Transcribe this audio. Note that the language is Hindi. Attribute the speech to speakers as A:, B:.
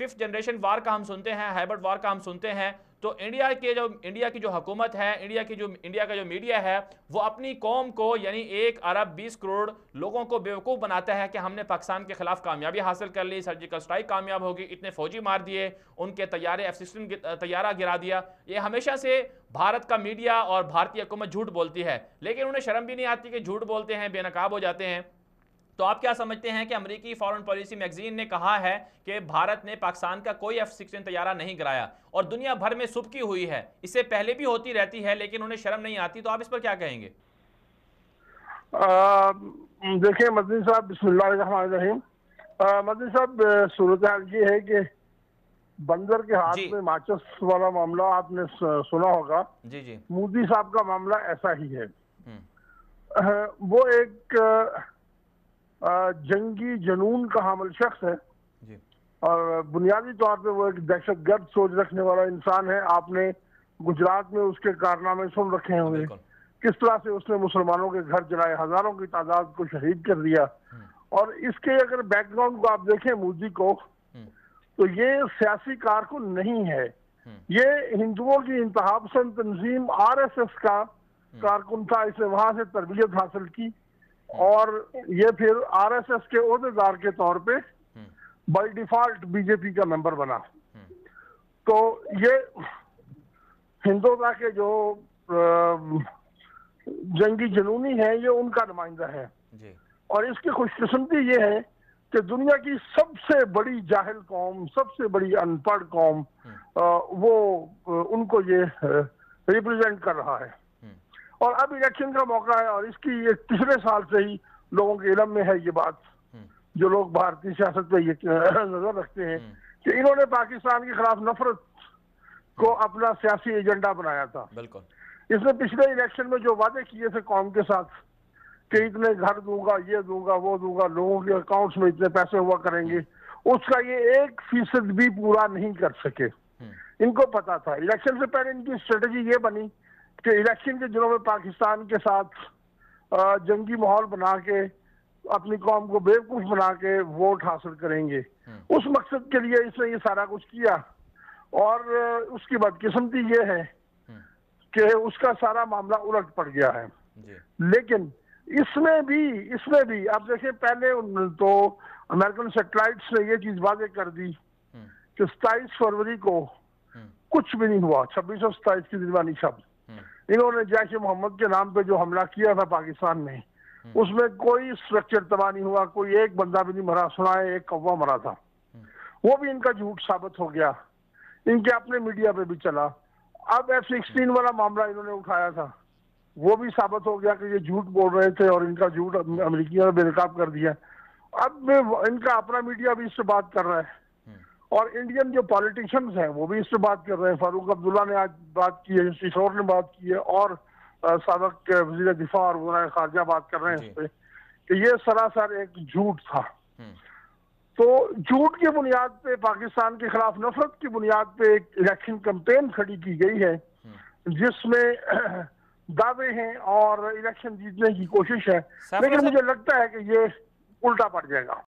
A: फिफ्थ जनरेशन वार का हम सुनते हैं, हाइब्रिड वार का हम सुनते हैं, तो इंडिया की जो हुकूमत है, इंडिया का जो मीडिया है, वो अपनी कौम को यानी 1 अरब 20 करोड़ लोगों को बेवकूफ़ बनाता है कि हमने पाकिस्तान के खिलाफ कामयाबी हासिल कर ली, सर्जिकल स्ट्राइक कामयाब होगी, इतने फौजी मार दिए, उनके तैयारे F-16 तैयारा गिरा दिया। ये हमेशा से भारत का मीडिया और भारतीय हुकूमत झूठ बोलती है, लेकिन उन्हें शर्म भी नहीं आती कि झूठ बोलते हैं, बेनकाब हो जाते हैं। तो आप क्या समझते हैं कि अमेरिकी फॉरेन पॉलिसी मैगजीन ने कहा है कि भारत ने पाकिस्तान का कोई F-16 तैयारा नहीं गिराया और दुनिया भर में सुबकी हुई है, इससे पहले भी होती रहती है, लेकिन उन्हें शर्म नहीं आती, तो आप इस पर क्या कहेंगे?
B: देखिए मदनी साहब, बिस्मिल्लाहिर्रहमानिर्रहीम। मदनी साहब, सूरत हाल ये है कि बंदर के हाथ
A: जी
B: में माचिस वाला मामला आपने सुना होगा।
A: जी जी।
B: मोदी साहब का मामला ऐसा ही है।
A: हम्म।
B: वो एक जंगी जुनून का हामिल शख्स है
A: जी
B: और बुनियादी तौर पे वो एक दहशतगर्द सोच रखने वाला इंसान है। आपने गुजरात में उसके कारनामे सुन रखे होंगे,
A: बिल्कुल।
B: किस तरह से उसने मुसलमानों के घर जलाए, हजारों की तादाद को शहीद कर दिया। और इसके अगर बैकग्राउंड को आप देखें मोदी को, तो ये सियासी कारकुन नहीं है, ये हिंदुओं की इंतहा पसंद तंजीम RSS का कारकुन था। इसे वहां से तरबियत हासिल की और ये फिर RSS के ओहदेदार के तौर पे बाय डिफॉल्ट बीजेपी का मेंबर बना। तो ये हिंदुता के जो जंगी जुनूनी है, ये उनका नुमाइंदा है।
A: जी
B: और इसकी खुशकिस्मती ये है कि दुनिया की सबसे बड़ी जाहिल कौम, सबसे बड़ी अनपढ़ कौम, वो उनको ये रिप्रेजेंट कर रहा है। और अब इलेक्शन का मौका है और इसकी ये पिछले साल से ही लोगों के इल्म में है ये बात, जो लोग भारतीय सियासत पे ये नजर रखते हैं कि इन्होंने पाकिस्तान के खिलाफ नफरत को अपना सियासी एजेंडा बनाया था।
A: बिल्कुल।
B: इसने पिछले इलेक्शन में जो वादे किए थे कौम के साथ कि इतने घर दूंगा, ये दूंगा, वो दूंगा, लोगों के अकाउंट्स में इतने पैसे हुआ करेंगे, उसका ये 1% भी पूरा नहीं कर सके। इनको पता था, इलेक्शन से पहले इनकी स्ट्रेटेजी ये बनी कि इलेक्शन के दिनों में पाकिस्तान के साथ जंगी माहौल बना के अपनी कौम को बेवकूफ बना के वोट हासिल करेंगे। उस मकसद के लिए इसने ये सारा कुछ किया और उसकी बदकिस्मती ये है कि उसका सारा मामला उलट पड़ गया है। लेकिन इसमें भी आप देखिए, पहले तो अमेरिकन सैटेलाइट्स ने ये चीज वादे कर दी कि 27 फरवरी को कुछ भी नहीं हुआ। 2627 की दिलवानी शब्द इन्होंने जैश ए मोहम्मद के नाम पे जो हमला किया था पाकिस्तान में, उसमें कोई स्ट्रक्चर तबाह नहीं हुआ, कोई एक बंदा भी नहीं मरा, सुनाए एक कौवा मरा था। वो भी इनका झूठ साबित हो गया, इनके अपने मीडिया पे भी चला। अब F-16 वाला मामला इन्होंने उठाया था, वो भी साबित हो गया कि ये झूठ बोल रहे थे और इनका झूठ अमेरिकियों ने बेनकाब कर दिया। अब इनका अपना मीडिया भी इससे बात कर रहा है और इंडियन जो पॉलिटिशियंस हैं वो भी इससे बात कर रहे हैं। फारूक अब्दुल्ला ने आज बात की है, किशोर ने बात की है और साबिक वज़ीर दिफा और वज़ीर खारजा बात कर रहे हैं इस पे कि ये सरासर एक झूठ था। तो झूठ की बुनियाद पे, पाकिस्तान के खिलाफ नफरत की बुनियाद पे एक इलेक्शन कैंपेन खड़ी की गई है जिसमें दावे हैं और इलेक्शन जीतने की कोशिश है, लेकिन मुझे लगता है कि ये उल्टा पड़ जाएगा।